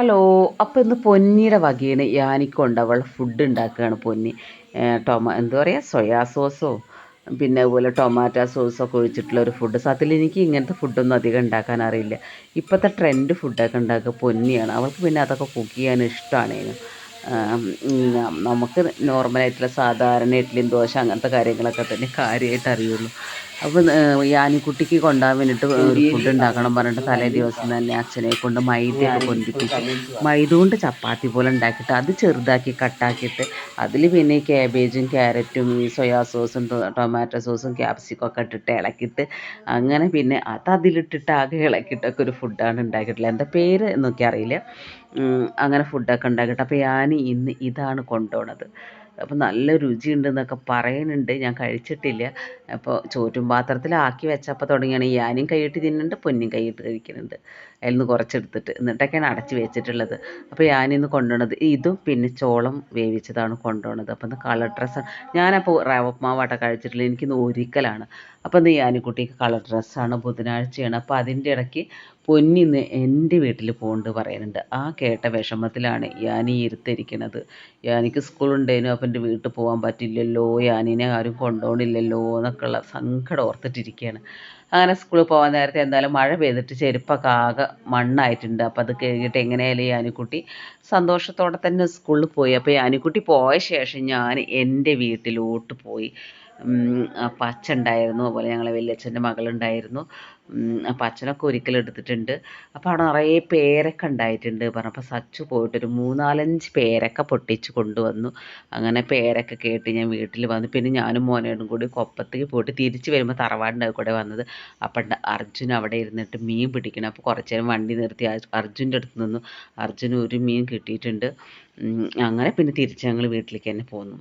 Hello. അപ്പോൾ ഇന്ന് പൊന്നിയുടെ വകയാണ് യാനിക്കൊണ്ട് അവൾ ഫുഡ് ഉണ്ടാക്കുകയാണ് പൊന്നി. എന്താ പറയുക, സോയാ സോസോ പിന്നെ അതുപോലെ ടൊമാറ്റോ സോസൊക്കെ ഒഴിച്ചിട്ടുള്ള ഒരു ഫുഡ്. സത്യത്തിൽ എനിക്ക് ഇങ്ങനത്തെ ഫുഡൊന്നും അധികം ഉണ്ടാക്കാൻ അറിയില്ല. ഇപ്പോഴത്തെ ട്രെൻഡ് ഫുഡൊക്കെ ഉണ്ടാക്കുക പൊന്നിയാണ്. അവൾക്ക് പിന്നെ അതൊക്കെ കുക്ക് ചെയ്യാൻ ഇഷ്ടമാണേനും. നമുക്ക് നോർമലായിട്ടുള്ള സാധാരണ ഇഡ്ഡലിയും ദോശ അങ്ങനത്തെ കാര്യങ്ങളൊക്കെ തന്നെ കാര്യമായിട്ട് അറിയുള്ളൂ. അപ്പോൾ യാനിക്കുട്ടിക്ക് കൊണ്ടുപോകാൻ വേണ്ടിയിട്ട് ഒരു ഫുഡ് ഉണ്ടാക്കണം പറഞ്ഞിട്ട് തലേ ദിവസം തന്നെ അച്ഛനെ കൊണ്ട് മൈദയൊക്കെ പൊന്തിപ്പിച്ച് മൈദ കൊണ്ട് ചപ്പാത്തി പോലെ ഉണ്ടാക്കിയിട്ട് അത് ചെറുതാക്കി കട്ടാക്കിയിട്ട് അതിൽ പിന്നെ ഈ കാബേജും ക്യാരറ്റും ഈ സോയാ സോസും ടൊമാറ്റോ സോസും ക്യാപ്സിക്കും ഒക്കെ ഇട്ടിട്ട് ഇളക്കിയിട്ട് അങ്ങനെ പിന്നെ അതിലിട്ടിട്ട് ആകെ ഇളക്കിയിട്ടൊക്കെ ഒരു ഫുഡാണ് ഉണ്ടാക്കിയിട്ടുള്ളത്. എന്താ പേര് എന്നൊക്കെ അറിയില്ല. അങ്ങനെ ഫുഡൊക്കെ ഉണ്ടാക്കിയിട്ട് അപ്പോൾ ഞാൻ ഇന്ന് ഇതാണ് കൊണ്ടുപോണത്. അപ്പോൾ നല്ല രുചിയുണ്ടെന്നൊക്കെ പറയുന്നുണ്ട്. ഞാൻ കഴിച്ചിട്ടില്ല. അപ്പോൾ ചോറ്റും പാത്രത്തിലാക്കി വെച്ചപ്പോൾ തുടങ്ങിയാണ് ഞാനും കൈയിട്ട് തിന്നുന്നുണ്ട്, പൊന്നും കൈയിട്ട് കഴിക്കുന്നുണ്ട്. അതിൽ നിന്ന് കുറച്ചെടുത്തിട്ട് എന്നിട്ടൊക്കെയാണ് അടച്ച് വെച്ചിട്ടുള്ളത്. അപ്പോൾ ഞാനിന്ന് കൊണ്ടുപോണത് ഇതും പിന്നെ ചോളം വേവിച്ചതാണ് കൊണ്ടുപോണത്. അപ്പോൾ ഇന്ന് കളർ ഡ്രസ്സാണ്. ഞാനപ്പോൾ റവ ഉപ്മാവാട്ട കഴിച്ചിട്ടുള്ളത്. എനിക്കിന്ന് ഒരിക്കലാണ്. അപ്പോൾ ഇന്ന് യാനിക്കുട്ടിക്ക് കളർ ഡ്രസ്സാണ്, ബുധനാഴ്ചയാണ്. അപ്പോൾ അതിൻ്റെ ഇടയ്ക്ക് പൊന്നിന്ന് എൻ്റെ വീട്ടിൽ പോകുന്നുണ്ട് പറയുന്നുണ്ട്. ആ കേട്ട വിഷമത്തിലാണ് യാനി ഇരുത്തിരിക്കുന്നത്. യാനിക്ക് സ്കൂളുണ്ടേനു, അപ്പം എൻ്റെ വീട്ടിൽ പോകാൻ പറ്റില്ലല്ലോ, യാനിനെ ആരും കൊണ്ടുപോകണില്ലല്ലോ എന്നൊക്കെയുള്ള സങ്കടം ഓർത്തിട്ടിരിക്കുകയാണ്. അങ്ങനെ സ്കൂളിൽ പോകാൻ നേരത്തെ എന്തായാലും മഴ പെയ്തിട്ട് ചെരുപ്പൊക്കെ ആകെ മണ്ണായിട്ടുണ്ട്. അപ്പോൾ അത് കഴുകിയിട്ട് എങ്ങനെയായാലും യാനിക്കുട്ടി സന്തോഷത്തോടെ തന്നെ സ്കൂളിൽ പോയി. അപ്പോൾ യാനിക്കുട്ടി പോയ ശേഷം ഞാൻ എൻ്റെ വീട്ടിലോട്ട് പോയി. അപ്പം അച്ഛൻ ഉണ്ടായിരുന്നു, അതുപോലെ ഞങ്ങളെ വലിയച്ഛൻ്റെ മകളുണ്ടായിരുന്നു. അപ്പം അച്ഛനൊക്കെ ഒരിക്കലെടുത്തിട്ടുണ്ട്. അപ്പോൾ അവിടെ നിറയെ പേരക്ക ഉണ്ടായിട്ടുണ്ട് പറഞ്ഞപ്പോൾ സച്ചു പോയിട്ടൊരു 3-4 പേരക്ക പൊട്ടിച്ച് കൊണ്ടുവന്നു. അങ്ങനെ പേരക്ക കേട്ട് ഞാൻ വീട്ടിൽ വന്നു. പിന്നെ ഞാനും മോനോടും കൂടി കൊപ്പത്തേക്ക് പോയിട്ട് തിരിച്ച് വരുമ്പോൾ തറവാടിൻ്റെ കൂടെ വന്നത്. അപ്പം അർജുൻ അവിടെ ഇരുന്നിട്ട് മീൻ പിടിക്കണം. അപ്പോൾ കുറച്ച് നേരം വണ്ടി നിർത്തി അർജുൻ്റെ അടുത്ത് നിന്നു. അർജുന് ഒരു മീൻ കിട്ടിയിട്ടുണ്ട്. അങ്ങനെ പിന്നെ തിരിച്ച് ഞങ്ങൾ വീട്ടിലേക്ക് തന്നെ പോന്നു.